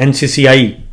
NCCI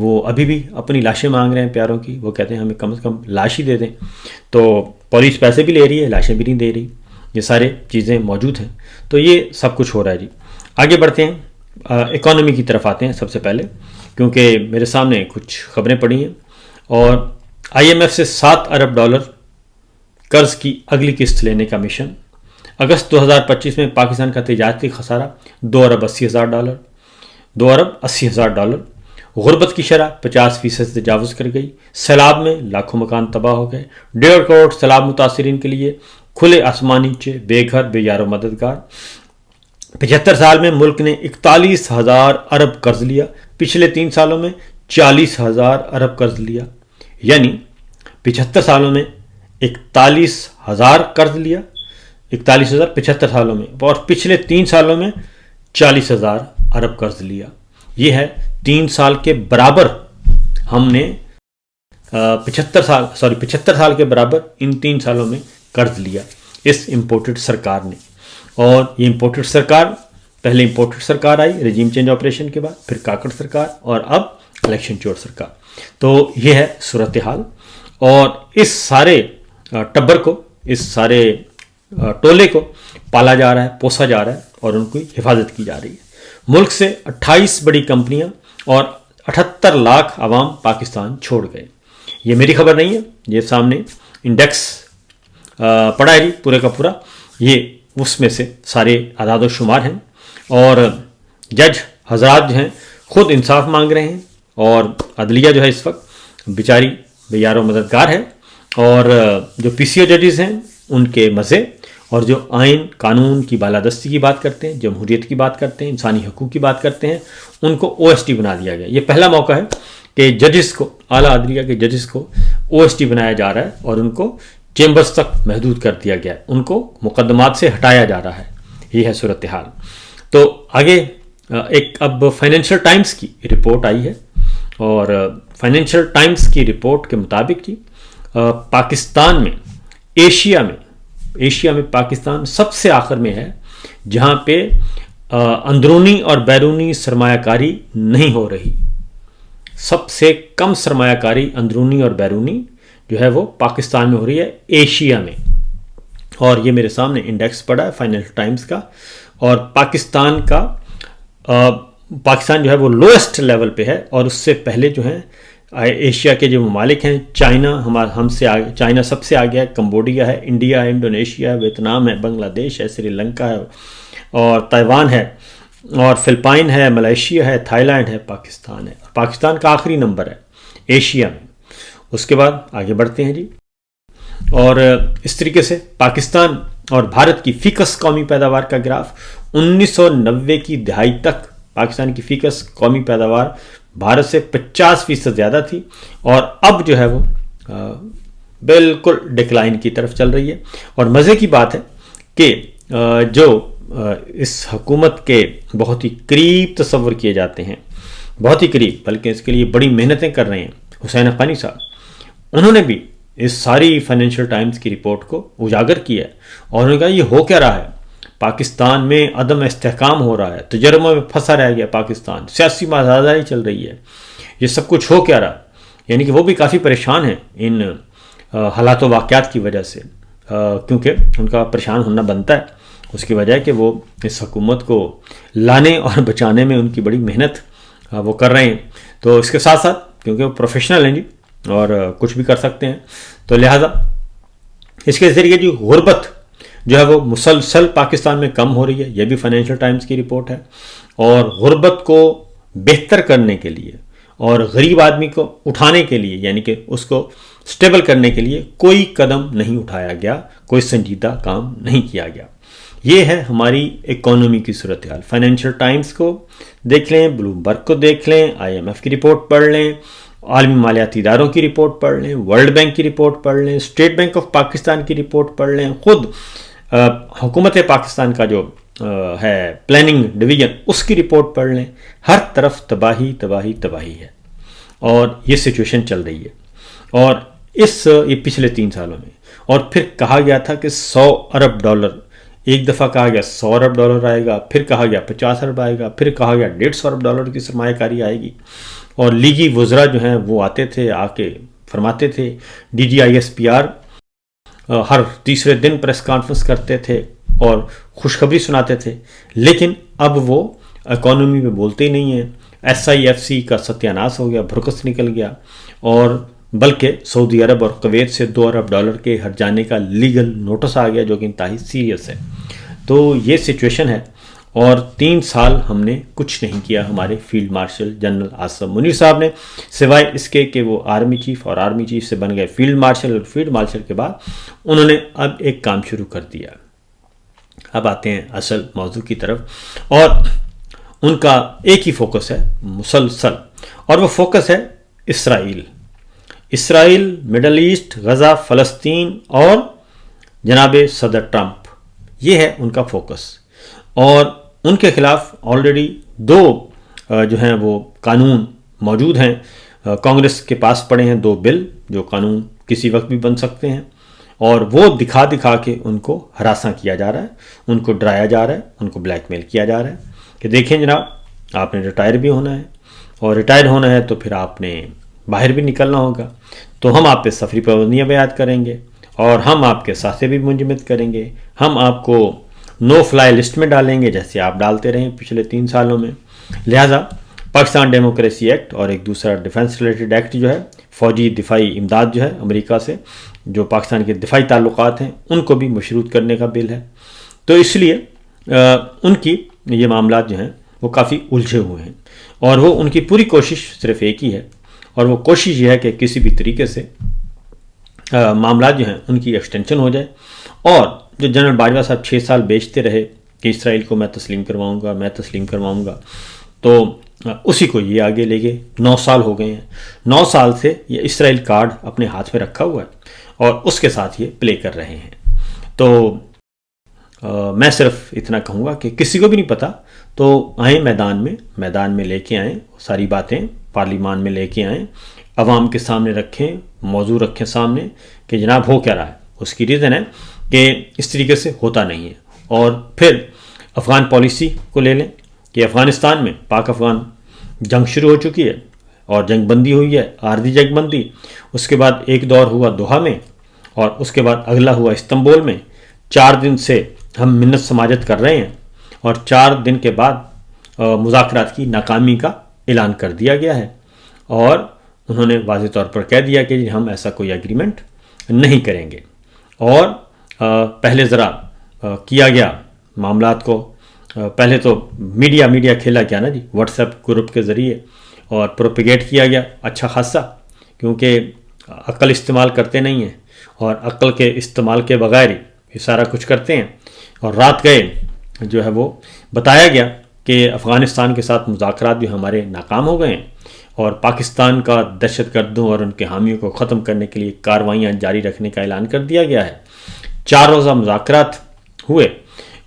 وہ ابھی بھی اپنی لاشیں مانگ رہے ہیں پیاروں کی. وہ کہتے ہیں ہمیں کم سے کم لاش ہی دے دیں. تو پولیس پیسے بھی لے رہی ہے, لاشیں بھی نہیں دے رہی. یہ سارے چیزیں موجود ہیں. تو یہ سب کچھ ہو رہا ہے جی. آگے بڑھتے ہیں, اکانومی کی طرف آتے ہیں سب سے پہلے, کیونکہ میرے سامنے کچھ خبریں پڑی ہیں. اور IMF سے $7 ارب قرض کی اگلی قسط لینے کا مشن. اگست 2025 میں پاکستان کا تجارتی خسارہ $2 ارب $80,000. غربت کی شرح 50% تجاوز کر گئی. سیلاب میں لاکھوں مکان تباہ ہو گئے. 1.5 کروڑ سیلاب متاثرین کے لیے کھلے آسمان نیچے, بے گھر بے یار و مددگار. 75 سال میں ملک نے 41,000 ارب قرض لیا. پچھلے 3 سالوں میں 40,000 ارب قرض لیا. یعنی 75 سالوں میں 41,000 قرض لیا, 41,000 75 سالوں میں, اور پچھلے 3 سالوں میں 40,000 ارب قرض لیا. یہ ہے 3 سال کے برابر ہم نے 75 سال کے برابر ان 3 سالوں میں قرض لیا اس امپورٹڈ سرکار نے. اور یہ امپورٹڈ سرکار, پہلے امپورٹڈ سرکار آئی رجیم چینج آپریشن کے بعد, پھر کاکڑ سرکار, اور اب الیکشن چور سرکار. تو یہ ہے صورتحال. اور اس سارے ٹبر کو, اس سارے ٹولے کو پالا جا رہا ہے, پوسا جا رہا ہے, اور ان کی حفاظت کی جا رہی ہے. ملک سے 28 بڑی کمپنیاں اور 78 لاکھ عوام پاکستان چھوڑ گئے. یہ میری خبر نہیں ہے, یہ سامنے انڈیکس پڑا ہے جی پورے کا پورا. یہ اس میں سے سارے اعداد و شمار ہیں. اور جج حضرات جو ہیں خود انصاف مانگ رہے ہیں, اور عدلیہ جو ہے اس وقت بیچاری بے یار و مددگار ہے. اور جو PCO ججز ہیں ان کے مزے, اور جو آئین قانون کی بالادستی کی بات کرتے ہیں, جمہوریت کی بات کرتے ہیں, انسانی حقوق کی بات کرتے ہیں, ان کو OST بنا دیا گیا. یہ پہلا موقع ہے کہ ججز کو, اعلیٰ عدلیہ کے ججز کو OST بنایا جا رہا ہے, اور ان کو چیمبرز تک محدود کر دیا گیا ہے, ان کو مقدمات سے ہٹایا جا رہا ہے. یہ ہے صورتحال. تو آگے ایک اب فائنینشیل ٹائمز کی رپورٹ آئی ہے, اور فائنینشیل ٹائمز کی رپورٹ کے مطابق جی پاکستان میں, ایشیا میں پاکستان سب سے آخر میں ہے جہاں پہ اندرونی اور بیرونی سرمایہ کاری نہیں ہو رہی. سب سے کم سرمایہ کاری اندرونی اور بیرونی جو ہے وہ پاکستان میں ہو رہی ہے ایشیا میں. اور یہ میرے سامنے انڈیکس پڑا ہے فائنینشیل ٹائمز کا. اور پاکستان جو ہے وہ لوئسٹ لیول پہ ہے, اور اس سے پہلے جو ہیں ایشیا کے جو ممالک ہیں, چائنا سب سے آگے ہے, کمبوڈیا ہے, انڈیا ہے, انڈونیشیا ہے, ویتنام ہے, بنگلہ دیش ہے, سری لنکا ہے, اور تائیوان ہے, اور فلپائن ہے, ملائیشیا ہے, تھائی لینڈ ہے, پاکستان ہے. پاکستان کا آخری نمبر ہے ایشیا میں. اس کے بعد آگے بڑھتے ہیں جی. اور اس طریقے سے پاکستان اور بھارت کی فیکس قومی پیداوار کا گراف 1990 کی دہائی تک پاکستان کی فیکس قومی پیداوار بھارت سے 50% زیادہ تھی, اور اب جو ہے وہ بالکل ڈکلائن کی طرف چل رہی ہے. اور مزے کی بات ہے کہ جو اس حکومت کے بہت ہی قریب تصور کیے جاتے ہیں, بہت ہی قریب, بلکہ اس کے لیے بڑی محنتیں کر رہے ہیں, حسین حقانی صاحب, انہوں نے بھی اس ساری فائنینشیل ٹائمز کی رپورٹ کو اجاگر کیا ہے, اور انہوں نے کہا یہ ہو کیا رہا ہے, پاکستان میں عدم استحکام ہو رہا ہے, تجربوں میں پھنسا رہ گیا پاکستان, سیاسی مازاداری چل رہی ہے, یہ سب کچھ ہو کیا رہا. یعنی کہ وہ بھی کافی پریشان ہیں ان حالات و واقعات کی وجہ سے, کیونکہ ان کا پریشان ہونا بنتا ہے. اس کی وجہ ہے کہ وہ اس حکومت کو لانے اور بچانے میں ان کی بڑی محنت وہ کر رہے ہیں. تو اس کے ساتھ ساتھ کیونکہ وہ پروفیشنل ہیں جی, اور کچھ بھی کر سکتے ہیں, تو لہٰذا اس کے ذریعے جو غربت جو ہے وہ مسلسل پاکستان میں کم ہو رہی ہے. یہ بھی فائنینشیل ٹائمز کی رپورٹ ہے. اور غربت کو بہتر کرنے کے لیے اور غریب آدمی کو اٹھانے کے لیے, یعنی کہ اس کو سٹیبل کرنے کے لیے کوئی قدم نہیں اٹھایا گیا, کوئی سنجیدہ کام نہیں کیا گیا. یہ ہے ہماری اکانومی کی صورتحال. فائنینشیل ٹائمز کو دیکھ لیں, بلومبرگ کو دیکھ لیں, IMF کی رپورٹ پڑھ لیں, عالمی مالیاتی اداروں کی رپورٹ پڑھ لیں, ورلڈ بینک کی رپورٹ پڑھ لیں, اسٹیٹ بینک آف پاکستان کی رپورٹ پڑھ لیں, خود حکومت پاکستان کا جو ہے پلاننگ ڈویژن اس کی رپورٹ پڑھ لیں. ہر طرف تباہی تباہی تباہی ہے, اور یہ سچویشن چل رہی ہے. اور یہ پچھلے 3 سالوں میں, اور پھر کہا گیا تھا کہ $100 ارب, ایک دفعہ کہا گیا $100 ارب آئے گا, پھر کہا گیا 50 ارب آئے گا, پھر کہا گیا $150 ارب کی سرمایہ کاری آئے گی. اور لیگی وزراء جو ہیں وہ آتے تھے، آ کے فرماتے تھے، DGISPR ہر تیسرے دن پریس کانفرنس کرتے تھے اور خوشخبری سناتے تھے، لیکن اب وہ اکانومی میں بولتے ہی نہیں ہیں۔ SIFC کا ستیہ ناش ہو گیا، بھرکس نکل گیا، اور بلکہ سعودی عرب اور کویت سے $2 ارب کے ہٹ جانے کا لیگل نوٹس آ گیا، جو کہ انتہائی سیریس ہے۔ تو یہ سچویشن ہے، اور 3 سال ہم نے کچھ نہیں کیا ہمارے field marshal general Asim Munir صاحب نے، سوائے اس کے کہ وہ آرمی چیف، اور آرمی چیف سے بن گئے فیلڈ مارشل، اور فیلڈ مارشل کے بعد انہوں نے اب ایک کام شروع کر دیا۔ اب آتے ہیں اصل موضوع کی طرف، اور ان کا ایک ہی فوکس ہے مسلسل، اور وہ فوکس ہے اسرائیل، مڈل ایسٹ، غزہ، فلسطین اور جناب صدر ٹرمپ، یہ ہے ان کا فوکس۔ اور ان کے خلاف آلریڈی 2 جو ہیں وہ قانون موجود ہیں، کانگریس کے پاس پڑے ہیں 2 بل، جو قانون کسی وقت بھی بن سکتے ہیں، اور وہ دکھا کے ان کو ہراساں کیا جا رہا ہے، ان کو ڈرایا جا رہا ہے، ان کو بلیک میل کیا جا رہا ہے کہ دیکھیں جناب، آپ نے ریٹائر بھی ہونا ہے، اور ریٹائر ہونا ہے تو پھر آپ نے باہر بھی نکلنا ہوگا، تو ہم آپ پہ سفری پابندیاں عائد کریں گے، اور ہم آپ کے ساتھ بھی منجمد کریں گے، ہم آپ کو نو فلائی لسٹ میں ڈالیں گے جیسے آپ ڈالتے رہے پچھلے 3 سالوں میں۔ لہٰذا پاکستان ڈیموکریسی ایکٹ اور ایک دوسرا ڈیفنس ریلیٹڈ ایکٹ جو ہے، فوجی دفاعی امداد جو ہے امریکہ سے، جو پاکستان کے دفاعی تعلقات ہیں ان کو بھی مشروط کرنے کا بل ہے۔ تو اس لیے ان کی یہ معاملات جو ہیں وہ کافی الجھے ہوئے ہیں، اور وہ ان کی پوری کوشش صرف ایک ہی ہے، اور وہ کوشش یہ ہے کہ کسی بھی طریقے سے معاملات جو ہیں ان کی ایکسٹینشن ہو جائے، اور جو جنرل باجوہ صاحب 6 سال بیچتے رہے کہ اسرائیل کو میں تسلیم کرواؤں گا، تو اسی کو یہ آگے لے گئے۔ 9 سال ہو گئے ہیں، 9 سال سے یہ اسرائیل کارڈ اپنے ہاتھ میں رکھا ہوا ہے، اور اس کے ساتھ یہ پلے کر رہے ہیں۔ تو میں صرف اتنا کہوں گا کہ کسی کو بھی نہیں پتا تو آئیں میدان میں لے کے آئیں، ساری باتیں پارلیمان میں لے کے آئیں، عوام کے سامنے رکھیں، موضوع رکھیں سامنے کہ جناب ہو کیا رہا ہے۔ اس کی ریزن ہے کہ اس طریقے سے ہوتا نہیں ہے، اور پھر افغان پالیسی کو لے لیں کہ افغانستان میں پاک افغان جنگ شروع ہو چکی ہے، اور جنگ بندی ہوئی ہے، عارضی جنگ بندی، اس کے بعد ایک دور ہوا دوحہ میں، اور اس کے بعد اگلا ہوا استنبول میں۔ 4 دن سے ہم منت سماجت کر رہے ہیں، اور 4 دن کے بعد مذاکرات کی ناکامی کا اعلان کر دیا گیا ہے، اور انہوں نے واضح طور پر کہہ دیا کہ ہم ایسا کوئی ایگریمنٹ نہیں کریں گے۔ اور پہلے ذرا کیا گیا معاملات کو، پہلے تو میڈیا کھیلا کیا نا جی، واٹس ایپ گروپ کے ذریعے، اور پروپیگیٹ کیا گیا اچھا خاصا، کیونکہ عقل استعمال کرتے نہیں ہیں، اور عقل کے استعمال کے بغیر یہ سارا کچھ کرتے ہیں۔ اور رات گئے جو ہے وہ بتایا گیا کہ افغانستان کے ساتھ مذاکرات جو ہمارے ناکام ہو گئے ہیں، اور پاکستان کا دہشت گردوں اور ان کے حامیوں کو ختم کرنے کے لیے کارروائیاں جاری رکھنے کا اعلان کر دیا گیا ہے۔ 4 روزہ مذاکرات ہوئے،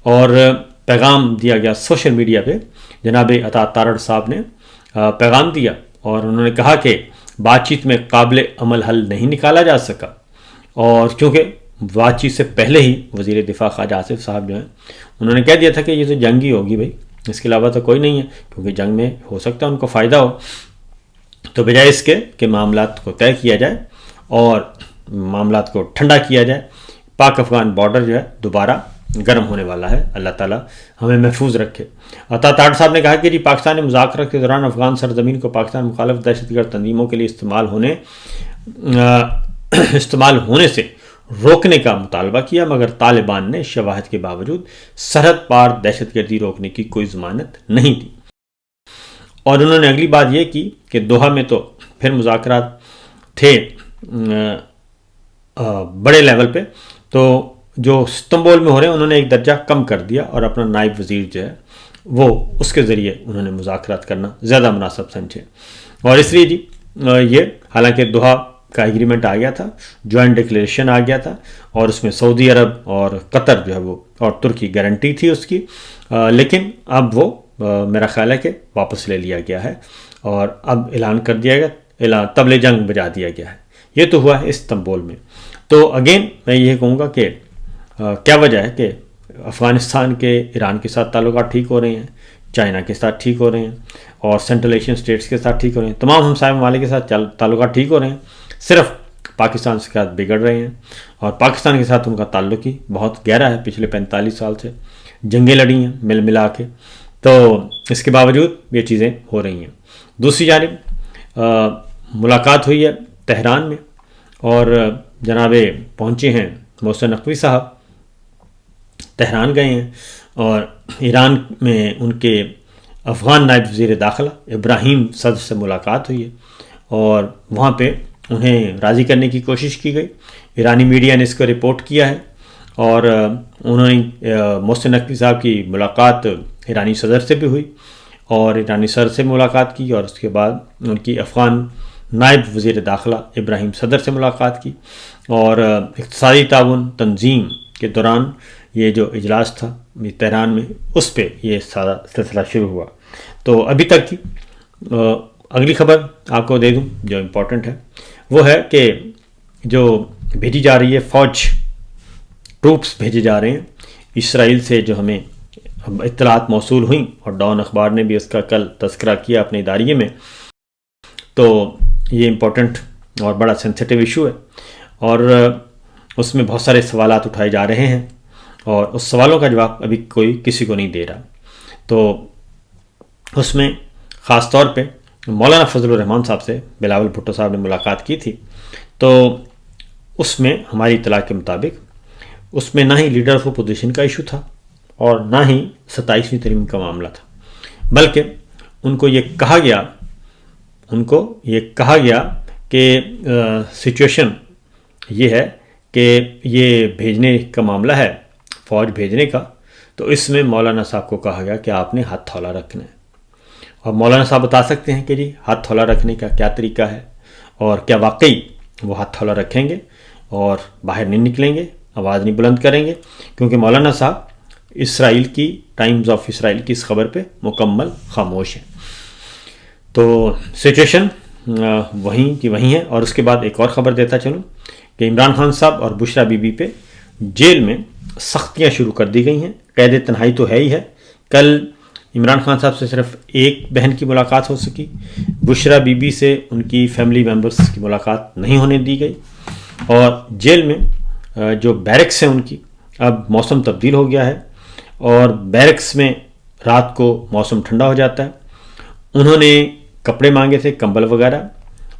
اور پیغام دیا گیا سوشل میڈیا پہ، جناب عطا تارڑ صاحب نے پیغام دیا، اور انہوں نے کہا کہ بات چیت میں قابل عمل حل نہیں نکالا جا سکا، اور کیونکہ بات چیت سے پہلے ہی وزیر دفاع خواجہ آصف صاحب جو ہیں انہوں نے کہہ دیا تھا کہ یہ تو جنگ ہی ہوگی بھائی، اس کے علاوہ تو کوئی نہیں ہے، کیونکہ جنگ میں ہو سکتا ہے ان کو فائدہ ہو، تو بجائے اس کے کہ معاملات کو طے کیا جائے اور معاملات کو ٹھنڈا کیا جائے، پاک افغان بارڈر جو ہے دوبارہ گرم ہونے والا ہے۔ اللہ تعالیٰ ہمیں محفوظ رکھے۔ عطا تارڑ صاحب نے کہا کہ پاکستان نے مذاکرات کے دوران افغان سرزمین کو پاکستان مخالف دہشت گرد تنظیموں کے لیے استعمال ہونے سے روکنے کا مطالبہ کیا، مگر طالبان نے شواہد کے باوجود سرحد پار دہشت گردی روکنے کی کوئی ضمانت نہیں دی۔ اور انہوں نے اگلی بات یہ کی کہ دوحہ میں تو پھر مذاکرات تھے بڑے لیول پہ، تو جو استنبول میں ہو رہے ہیں انہوں نے ایک درجہ کم کر دیا، اور اپنا نائب وزیر جو ہے وہ اس کے ذریعے انہوں نے مذاکرات کرنا زیادہ مناسب سمجھے۔ اور اس لیے یہ حالانکہ دوحہ کا ایگریمنٹ آ گیا تھا، جوائنٹ ڈکلیریشن آ گیا تھا، اور اس میں سعودی عرب اور قطر جو ہے وہ اور ترکی گارنٹی تھی اس کی، لیکن اب وہ میرا خیال ہے کہ واپس لے لیا گیا ہے، اور اب اعلان کر دیا گیا، طبل جنگ بجا دیا گیا ہے۔ یہ تو ہوا ہے استنبول میں۔ تو اگین میں یہ کہوں گا کہ کیا وجہ ہے کہ افغانستان کے ایران کے ساتھ تعلقات ٹھیک ہو رہے ہیں، چائنا کے ساتھ ٹھیک ہو رہے ہیں، اور سینٹرل ایشین اسٹیٹس کے ساتھ ٹھیک ہو رہے ہیں، تمام ہمسائے ممالک کے ساتھ تعلقات ٹھیک ہو رہے ہیں، صرف پاکستان کے ساتھ بگڑ رہے ہیں، اور پاکستان کے ساتھ ان کا تعلق ہی بہت گہرا ہے، پچھلے 45 سال سے جنگیں لڑی ہیں مل ملا کے، تو اس کے باوجود یہ چیزیں ہو رہی ہیں۔ دوسری جانب ملاقات ہوئی ہے تہران میں، اور جناب پہنچے ہیں محسن نقوی صاحب، تہران گئے ہیں، اور ایران میں ان کے افغان نائب وزیر داخلہ ابراہیم صدر سے ملاقات ہوئی ہے، اور وہاں پہ انہیں راضی کرنے کی کوشش کی گئی۔ ایرانی میڈیا نے اس کو رپورٹ کیا ہے، اور انہوں نے محسن نقوی صاحب کی ملاقات ایرانی صدر سے بھی ہوئی، اور ایرانی صدر سے ملاقات کی، اور اس کے بعد ان کی افغان نائب وزیر داخلہ ابراہیم صدر سے ملاقات کی، اور اقتصادی تعاون تنظیم کے دوران یہ جو اجلاس تھا تہران میں، اس پہ یہ سارا سلسلہ شروع ہوا۔ تو ابھی تک کی اگلی خبر آپ کو دے دوں جو امپورٹنٹ ہے، وہ ہے کہ جو بھیجی جا رہی ہے فوج، ٹروپس بھیجے جا رہے ہیں اسرائیل سے، جو ہمیں اطلاعات موصول ہوئیں، اور ڈان اخبار نے بھی اس کا کل تذکرہ کیا اپنے اداریے میں، تو یہ امپورٹنٹ اور بڑا سینسٹیو ایشو ہے، اور اس میں بہت سارے سوالات اٹھائے جا رہے ہیں، اور اس سوالوں کا جواب ابھی کوئی کسی کو نہیں دے رہا۔ تو اس میں خاص طور پہ مولانا فضل الرحمان صاحب سے بلاول بھٹو صاحب نے ملاقات کی تھی، تو اس میں ہماری اطلاع کے مطابق اس میں نہ ہی لیڈر آف اپوزیشن کا ایشو تھا، اور نہ ہی 27ویں ترمیم کا معاملہ تھا، بلکہ ان کو یہ کہا گیا کہ سچویشن یہ ہے کہ یہ بھیجنے کا معاملہ ہے، فوج بھیجنے کا، تو اس میں مولانا صاحب کو کہا گیا کہ آپ نے ہاتھ تھولا رکھنا ہے، اور مولانا صاحب بتا سکتے ہیں کہ جی ہاتھ تھولا رکھنے کا کیا طریقہ ہے، اور کیا واقعی وہ ہاتھ تھولا رکھیں گے اور باہر نہیں نکلیں گے، آواز نہیں بلند کریں گے، کیونکہ مولانا صاحب اسرائیل کی ٹائمز آف اسرائیل کی اس خبر پہ مکمل خاموش ہیں۔ تو سچویشن وہیں کی وہیں ہے۔ اور اس کے بعد ایک اور خبر دیتا چلوں کہ عمران خان صاحب اور بشرا بی بی پہ جیل میں سختیاں شروع کر دی گئی ہیں، قید تنہائی تو ہے ہی ہے۔ کل عمران خان صاحب سے صرف ایک بہن کی ملاقات ہو سکی، بشرا بی بی سے ان کی فیملی ممبرس کی ملاقات نہیں ہونے دی گئی، اور جیل میں جو بیرکس ہیں ان کی، اب موسم تبدیل ہو گیا ہے، اور بیرکس میں رات کو موسم ٹھنڈا ہو جاتا ہے، انہوں نے کپڑے مانگے تھے، کمبل وغیرہ،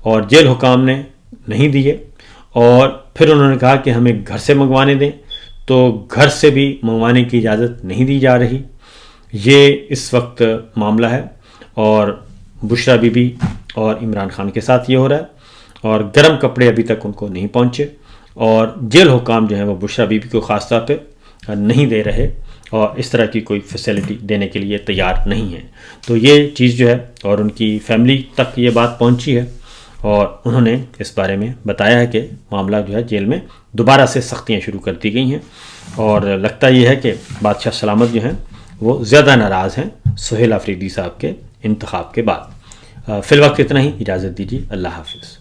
اور جیل حکام نے نہیں دیے، اور پھر انہوں نے کہا کہ ہمیں گھر سے منگوانے دیں، تو گھر سے بھی منگوانے کی اجازت نہیں دی جا رہی۔ یہ اس وقت معاملہ ہے، اور بشرا بی بی اور عمران خان کے ساتھ یہ ہو رہا ہے، اور گرم کپڑے ابھی تک ان کو نہیں پہنچے، اور جیل حکام جو ہیں وہ بشرا بی بی کو خاص طور پہ نہیں دے رہے، اور اس طرح کی کوئی فیسلٹی دینے کے لیے تیار نہیں ہے۔ تو یہ چیز جو ہے، اور ان کی فیملی تک یہ بات پہنچی ہے، اور انہوں نے اس بارے میں بتایا ہے کہ معاملہ جو ہے جیل میں دوبارہ سے سختیاں شروع کر دی گئی ہیں، اور لگتا یہ ہے کہ بادشاہ سلامت جو ہیں وہ زیادہ ناراض ہیں سہیل آفریدی صاحب کے انتخاب کے بعد۔ فی الوقت اتنا ہی، اجازت دیجیے، اللہ حافظ۔